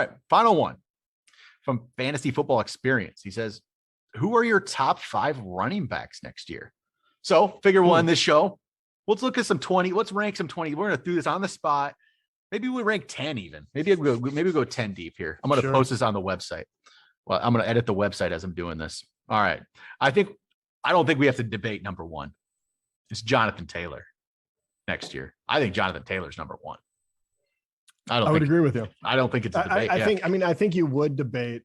All right, final one from Fantasy Football Experience. He says, who are your top 5 running backs next year? So figure one, this show, let's look at some 20. Let's rank some 20. We're going to do this on the spot. Maybe we rank 10 even. Maybe we go 10 deep here. I'm going to post this on the website. Well, I'm going to edit the website as I'm doing this. All right. I don't think we have to debate number 1. It's Jonathan Taylor next year. I think Jonathan Taylor's number 1. I would agree with you. I don't think it's a debate. I think you would debate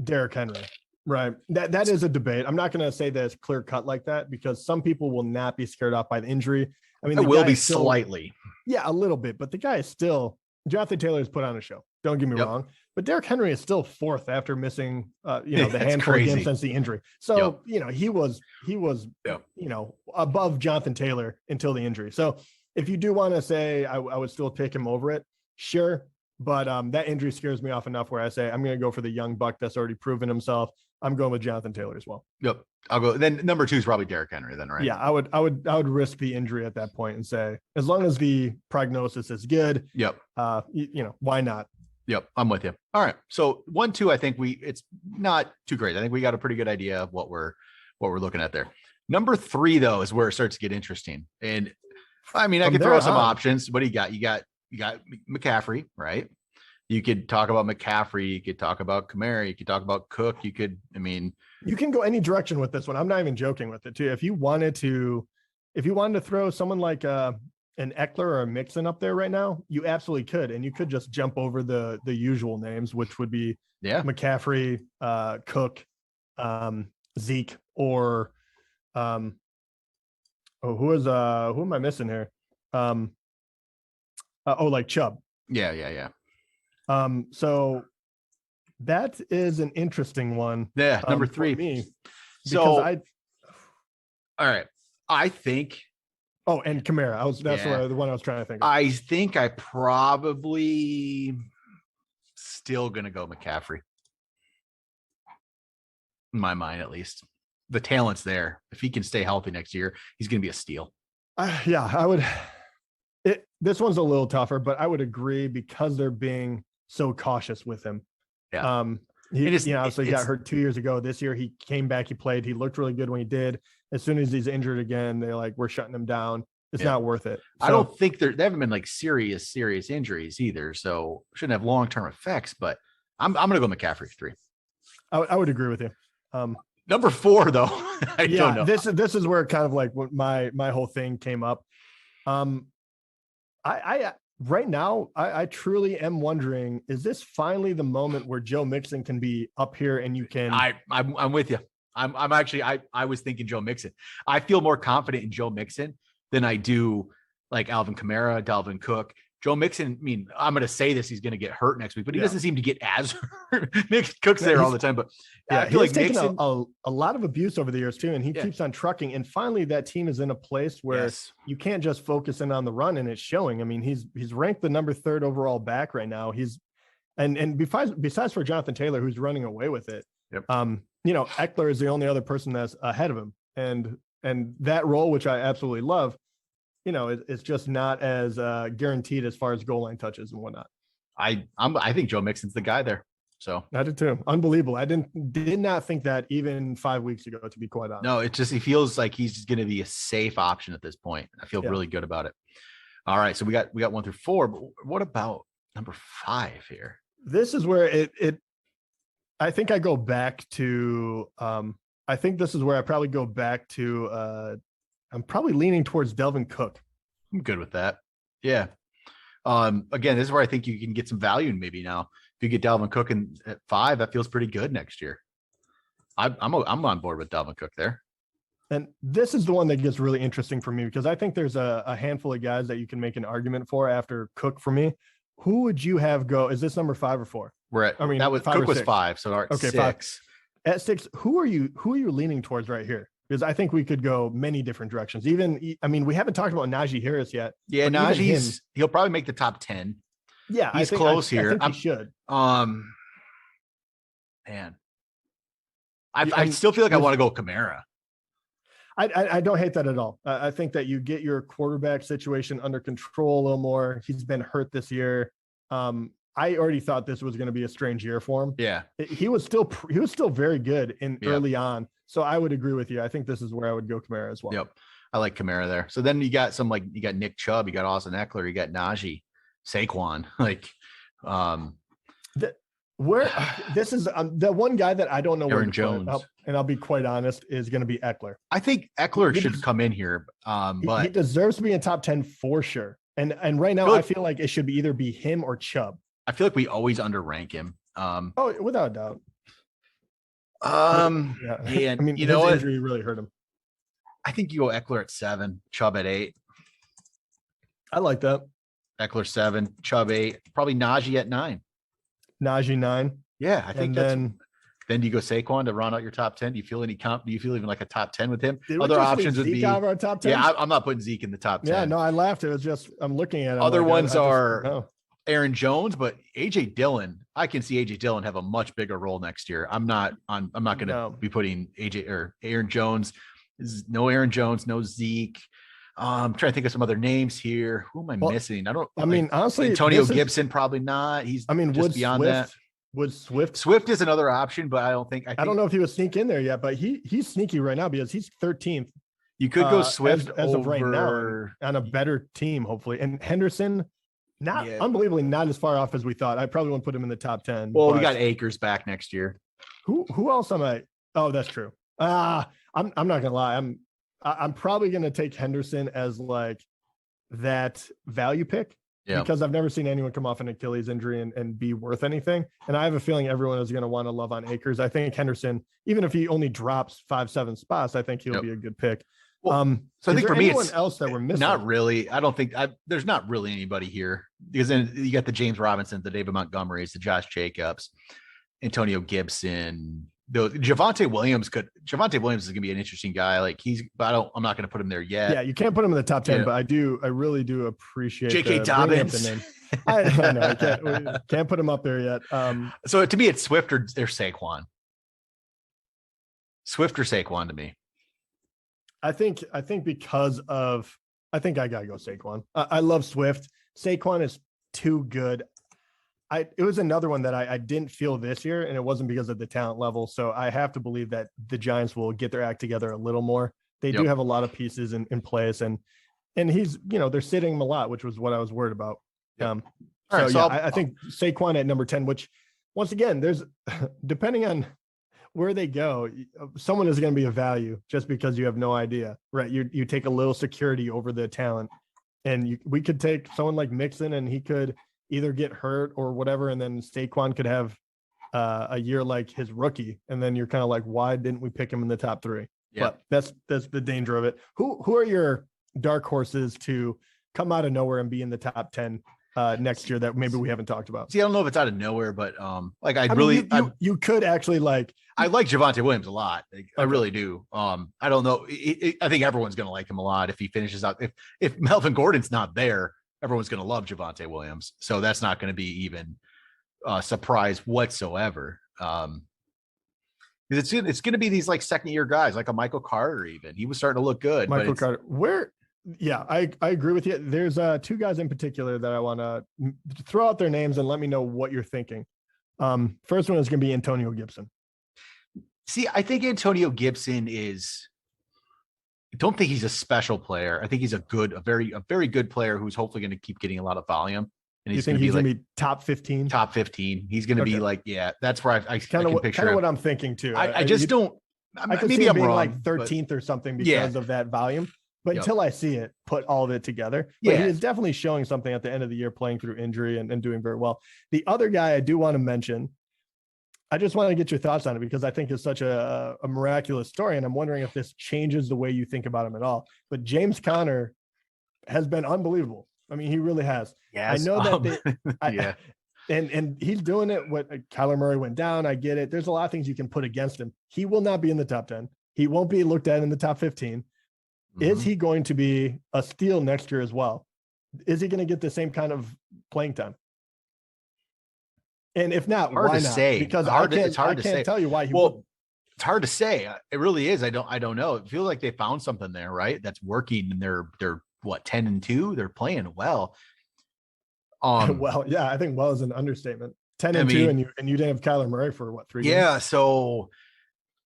Derrick Henry, right? That is a debate. I'm not going to say that it's clear cut like that because some people will not be scared off by the injury. I mean, it will be slightly. Yeah, a little bit, but the guy is still, Jonathan Taylor has put on a show. Don't get me wrong, but Derrick Henry is still 4th after missing, the handful of games since the injury. So, he was, above Jonathan Taylor until the injury. So if you do want to say I would still pick him over it, sure. But that injury scares me off enough where I say I'm going to go for the young buck that's already proven himself. I'm going with Jonathan Taylor as well. Yep. I'll go. Then number 2 is probably Derrick Henry then, right? Yeah, I would risk the injury at that point and say, as long as the prognosis is good. Yep. Why not? Yep. I'm with you. All right. So 1, 2, I think it's not too great. I think we got a pretty good idea of what we're looking at there. Number 3 though, is where it starts to get interesting. And I mean, I could throw some options. What do you got? You got McCaffrey, right? You could talk about McCaffrey. You could talk about Kamara. You could talk about Cook. You can go any direction with this one. I'm not even joking with it too. If you wanted to throw someone like an Eckler or a Mixon up there right now, you absolutely could. And you could just jump over the usual names, which would be McCaffrey, Cook, Zeke, or who am I missing here? Like Chubb. Yeah. So that is an interesting one. Yeah, number 3. Me, all right. I think. Oh, and Kamara. That's the one I was trying to think of. I think I probably still gonna go McCaffrey. In my mind, at least. The talent's there. If he can stay healthy next year, he's gonna be a steal. I would. This one's a little tougher, but I would agree because they're being so cautious with him. Yeah. He got hurt 2 years ago. This year he came back, he played, he looked really good when he did. As soon as he's injured again, they're like, we're shutting him down. It's not worth it. So, I don't think they haven't been like serious injuries either. So shouldn't have long-term effects, but I'm going to go McCaffrey 3. I would agree with you. Number 4 though. I don't know. This is where kind of like what my whole thing came up. I right now, I truly am wondering, is this finally the moment where Joe Mixon can be up here and you can? I'm with you. I'm actually, I was thinking Joe Mixon. I feel more confident in Joe Mixon than I do like Alvin Kamara, Dalvin Cook. Joe Mixon, I mean, I'm going to say this, he's going to get hurt next week, but he doesn't seem to get as hurt. Cook's there all the time, but I feel like Mixon a lot of abuse over the years too, and he keeps on trucking. And finally, that team is in a place where you can't just focus in on the run, and it's showing. I mean, he's ranked the number 3rd overall back right now. He's and besides for Jonathan Taylor, who's running away with it. Yep. Eckler is the only other person that's ahead of him, and that role, which I absolutely love. It's just not as guaranteed as far as goal line touches and whatnot. I think Joe Mixon's the guy there. So I did too. Unbelievable. I did not think that even 5 weeks ago, to be quite honest. No, it's just, he feels like he's going to be a safe option at this point. I feel really good about it. All right. So we got 1 through 4, but what about number 5 here? This is where I think I go back to, I think this is where I probably go back to, I'm probably leaning towards Dalvin Cook. I'm good with that. Yeah. Again, this is where I think you can get some value in maybe now. If you get Dalvin Cook at 5, that feels pretty good next year. I'm on board with Dalvin Cook there. And this is the one that gets really interesting for me because I think there's a handful of guys that you can make an argument for after Cook for me. Who would you have go? Is this number 5 or 4? Cook was 5. So okay, 6. 5. At 6, who are you leaning towards right here? Because I think we could go many different directions. We haven't talked about Najee Harris yet. Yeah, he'll probably make the top 10. Yeah, he's close here. I think he should. Man, I still feel like I want to go Kamara. I don't hate that at all. I think that you get your quarterback situation under control a little more. He's been hurt this year. I already thought this was going to be a strange year for him. Yeah. He was still very good early on. So I would agree with you. I think this is where I would go Kamara as well. Yep. I like Kamara there. So then you got you got Nick Chubb, you got Austin Eckler, you got Najee, Saquon. This is the one guy that I don't know Aaron Jones. And I'll be quite honest, is going to be Eckler. I think Eckler should come in here. But he deserves to be in top 10 for sure. And right now I feel like it should either be him or Chubb. I feel like we always underrank him. Without a doubt. Yeah. I mean, you know what? Injury really hurt him. I think you go Eckler at 7, Chubb at 8. I like that. Eckler 7, Chubb 8, probably Najee at 9. Najee 9. Yeah, I think then do you go Saquon to round out your top 10? Do you feel any comp? Do you feel even like a top 10 with him? Other options would be out of our top 10. Yeah, I'm not putting Zeke in the top 10. Yeah, no, I laughed. It was just I'm looking at it. Other ones are Aaron Jones, but AJ Dillon. I can see AJ Dillon have a much bigger role next year. I'm not going to be putting AJ or Aaron Jones. No Aaron Jones, no Zeke. I'm trying to think of some other names here. Who am I missing? Honestly, Antonio Gibson, probably not. He's just beyond that. Would Swift? Swift is another option, but I don't know if he would sneak in there yet, but he's sneaky right now because he's 13th. You could go Swift as of right now on a better team, hopefully. And Henderson, unbelievably not as far off as we thought. I probably wouldn't put him in the top 10. Well, we got Akers back next year. Who else am I? Oh, that's true. I'm not gonna lie. I'm probably gonna take Henderson as like that value pick because I've never seen anyone come off an Achilles injury and be worth anything. And I have a feeling everyone is gonna want to love on Akers. I think Henderson, even if he only drops 5-7 spots, I think he'll be a good pick. Well, so I think for me, it's else that we're missing. Not really. I don't think there's not really anybody here because then you got the James Robinson, the David Montgomerys, the Josh Jacobs, Antonio Gibson. Javonte Williams is going to be an interesting guy. Like I'm not going to put him there yet. Yeah, you can't put him in the top 10, but I really do appreciate J.K. Dobbins. I know I can't put him up there yet. So to me, it's Swift or Saquon. Swift or Saquon to me. I think because of I gotta go Saquon. I love Swift. Saquon is too good. It was another one that I didn't feel this year, and it wasn't because of the talent level. So I have to believe that the Giants will get their act together a little more. They do have a lot of pieces in place, and he's they're sitting him a lot, which was what I was worried about. I think Saquon at number 10, which once again, there's depending on where they go, someone is going to be a value just because you have no idea, right? You take a little security over the talent, and we could take someone like Mixon, and he could either get hurt or whatever, and then Saquon could have a year like his rookie, and then you're kind of like, why didn't we pick him in the top 3? Yeah. But that's the danger of it. Who are your dark horses to come out of nowhere and be in the top 10 next year that maybe we haven't talked about? See, I don't know if it's out of nowhere, but you could actually I like Javonte Williams a lot. I really do. I don't know. I think everyone's going to like him a lot if he finishes out. If Melvin Gordon's not there, everyone's going to love Javonte Williams. So that's not going to be even a surprise whatsoever. Because it's going to be these like second year guys, like a Michael Carter. Even he was starting to look good. Michael Carter, I agree with you. There's 2 guys in particular that I want to throw out their names and let me know what you're thinking. First one is going to be Antonio Gibson. See, I think Antonio Gibson I don't think he's a special player. I think he's a very good player who's hopefully going to keep getting a lot of volume. And he's going to be top 15? Top 15. He's going to be like, that's where I can picture kind of what I'm thinking too. I just don't. I could see him being like 13th or something because of that volume. But until I see it, put all of it together. But he is definitely showing something at the end of the year, playing through injury and doing very well. The other guy I do want to mention, I just want to get your thoughts on it because I think it's such a miraculous story. And I'm wondering if this changes the way you think about him at all. But James Conner has been unbelievable. I mean, he really has. Yes. I know that. And he's doing it. Kyler Murray went down. I get it. There's a lot of things you can put against him. He will not be in the top 10. He won't be looked at in the top 15. Mm-hmm. Is he going to be a steal next year as well? Is he going to get the same kind of playing time? And if not, why not? Say. Because I can't tell you why he won't. It's hard to say. It really is. I don't know. It feels like they found something there, right? That's working, and they're 10-2. They're playing well. Well, yeah, I think well is an understatement. 10-2, and you didn't have Kyler Murray for what, 3 games? Yeah, so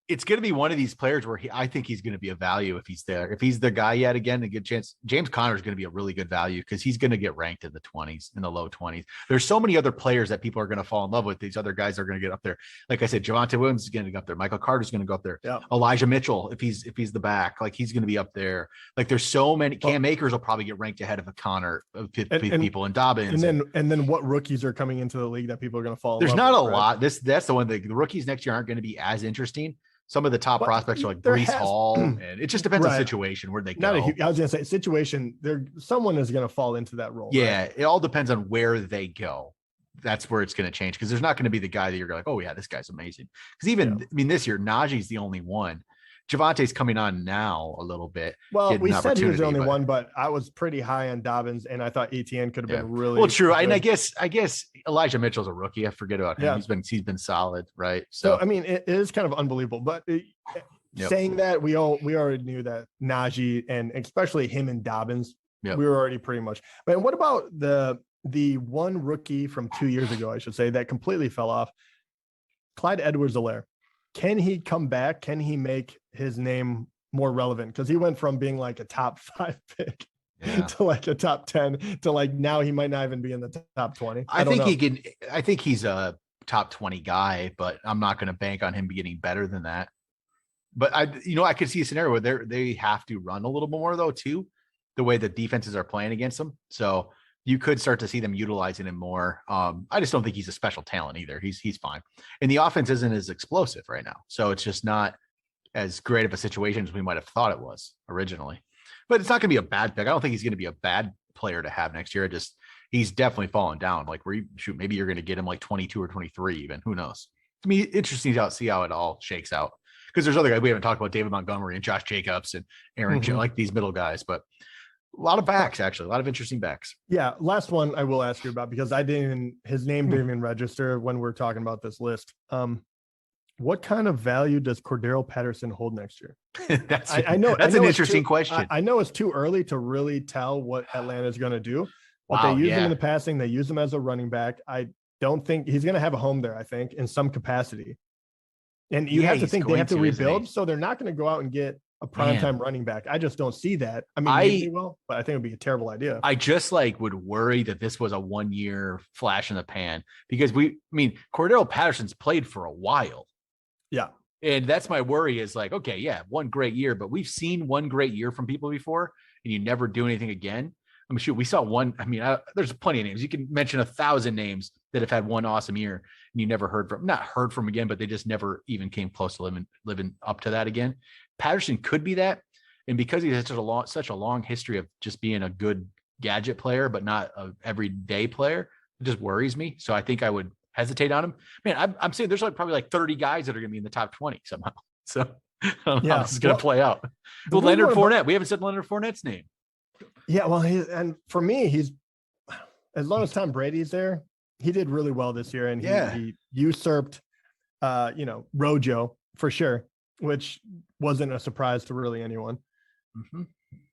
it's going to be one of these players where I think he's going to be a value if he's there. If he's the guy yet again, a good chance. James Conner is going to be a really good value because he's going to get ranked in the 20s, in the low 20s. There's so many other players that people are going to fall in love with. These other guys are going to get up there. Like I said, Javonte Williams is going to go up there. Michael Carter's going to go up there. Yeah. Elijah Mitchell, if he's the back, like he's going to be up there. Like there's so many. Cam Akers will probably get ranked ahead of a Connor of people and Dobbins. And then what rookies are coming into the league that people are going to fall in There's love not with, a lot. That's the one thing. The rookies next year aren't going to be as interesting. Some of the top prospects are like Breece Hall, and it just depends on the situation where they go. I was going to say situation. Someone is going to fall into that role. Yeah, right? It all depends on where they go. That's where it's going to change because there's not going to be the guy that you're like, oh yeah, this guy's amazing. Because this year Najee's the only one. Javonte's coming on now a little bit. Well, we said he was the only one, but I was pretty high on Dobbins, and I thought ETN could have been really well. True, good. and I guess Elijah Mitchell's a rookie. I forget about him. Yeah. He's been solid, right? So I mean, it is kind of unbelievable. But saying that, we already knew that Najee and especially him and Dobbins, we were already pretty much. But what about the one rookie from 2 years ago, I should say, that completely fell off? Clyde Edwards-Helaire. Can he come back? Can he make his name more relevant? Because he went from being like a top 5 pick to like a top 10 to like now he might not even be in the top 20. I think he can. I think he's a top 20 guy, but I'm not going to bank on him getting better than that. But I could see a scenario where they have to run a little more though too, the way the defenses are playing against them. So you could start to see them utilizing him more. I just don't think he's a special talent either. He's fine. And the offense isn't as explosive right now. So it's just not as great of a situation as we might have thought it was originally. But it's not going to be a bad pick. I don't think he's going to be a bad player to have next year. He's definitely fallen down. Like maybe you're going to get him like 22 or 23 even. Who knows? To me, interesting to see how it all shakes out. Because there's other guys we haven't talked about, David Montgomery and Josh Jacobs and Aaron Jones, like these middle guys, but a lot of backs, actually, a lot of interesting backs. Yeah. Last one I will ask you about because his name didn't even register when we're talking about this list. What kind of value does Cordero Patterson hold next year? I know that's an interesting question. I know it's too early to really tell what Atlanta is going to do, but they use him in the passing. They use him as a running back. I don't think he's going to have a home there, I think, in some capacity. And you have to think they have to rebuild, so they're not going to go out and get a primetime running back. I just don't see that. I mean, maybe they will, but I think it'd be a terrible idea. I just would worry that this was a 1 year flash in the pan because Cordero Patterson's played for a while. Yeah. And that's my worry is like, okay, yeah, one great year, but we've seen one great year from people before and you never do anything again. I mean, shoot, we saw one. I mean, there's plenty of names. You can mention 1,000 names that have had one awesome year and you never not heard from again, but they just never even came close to living up to that again. Patterson could be that. And because he has such a long history of just being a good gadget player, but not an everyday player, it just worries me. So I think I would hesitate on him. Man, I'm saying there's probably 30 guys that are going to be in the top 20 somehow. So I don't know how this is going to play out. Well, Leonard Fournette, we haven't said Leonard Fournette's name. Yeah, well, and for me, he's as long as Tom Brady's there, he did really well this year, and he usurped, Rojo for sure, which wasn't a surprise to really anyone. Mm-hmm.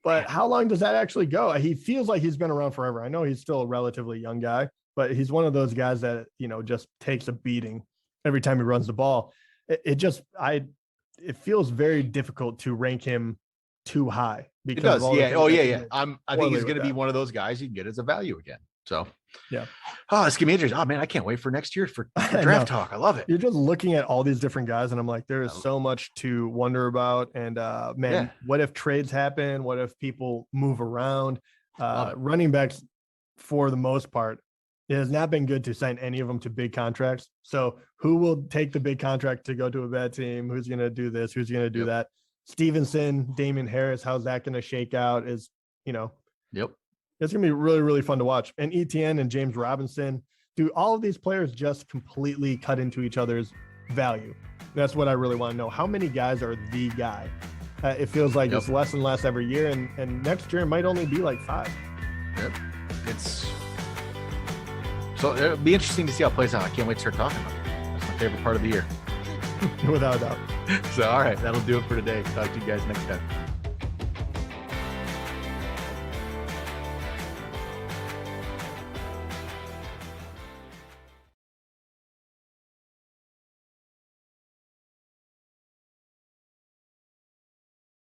But how long does that actually go? He feels like he's been around forever. I know he's still a relatively young guy, but he's one of those guys that just takes a beating every time he runs the ball. It feels very difficult to rank him too high. Because it does. Yeah. Oh, yeah. I think he's going to be one of those guys you can get as a value again. So, yeah. Oh, it's going to be interesting. Oh, man, I can't wait for next year for draft talk. I love it. You're just looking at all these different guys, and I'm like, there is so much to wonder about. And, what if trades happen? What if people move around? Running backs, for the most part, it has not been good to sign any of them to big contracts. So who will take the big contract to go to a bad team? Who's going to do this? Who's going to do that? Stevenson, Damian Harris, how's that going to shake out? It's going to be really, really fun to watch. And ETN and James Robinson, do all of these players just completely cut into each other's value? That's what I really want to know. How many guys are the guy? It feels like it's less and less every year. And next year it might only be like 5. Yep. So it'll be interesting to see how it plays out. I can't wait to start talking about it. That's my favorite part of the year. Without a doubt. So, all right, that'll do it for today. Talk to you guys next time.